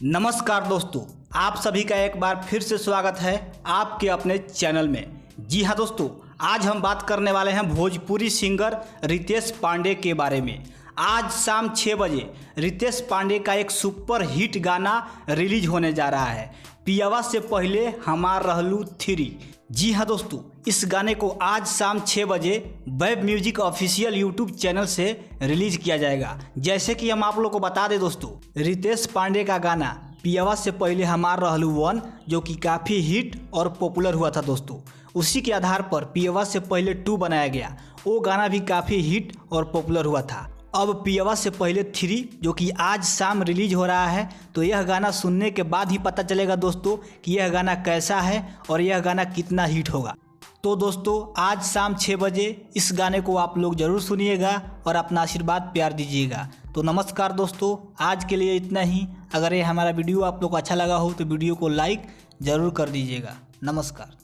नमस्कार दोस्तों, आप सभी का एक बार फिर से स्वागत है आपके अपने चैनल में। जी हाँ दोस्तों, आज हम बात करने वाले हैं भोजपुरी सिंगर रितेश पांडे के बारे में। आज शाम 6 बजे रितेश पांडे का एक सुपर हिट गाना रिलीज होने जा रहा है, पियवा से पहले हमार रहलू 3। जी हाँ दोस्तों, इस गाने को आज शाम 6 बजे web music official YouTube channel से रिलीज किया जाएगा। जैसे कि हम आप लोग को बता दें दोस्तों, रितेश पांडे का गाना पियवा से पहले हमार रहलू 1 जो कि काफ़ी हिट और पॉपुलर हुआ था दोस्तों, उसी के आधार पर पियवा से पहले 2 बनाया गया। वो गाना भी काफ़ी हिट और पॉपुलर हुआ था। अब पियवा से पहले 3 जो कि आज शाम रिलीज हो रहा है, तो यह गाना सुनने के बाद ही पता चलेगा दोस्तों कि यह गाना कैसा है और यह गाना कितना हिट होगा। तो दोस्तों, आज शाम 6 बजे इस गाने को आप लोग ज़रूर सुनिएगा और अपना आशीर्वाद प्यार दीजिएगा। तो नमस्कार दोस्तों, आज के लिए इतना ही। अगर ये हमारा वीडियो आप लोग को अच्छा लगा हो तो वीडियो को लाइक ज़रूर कर दीजिएगा। नमस्कार।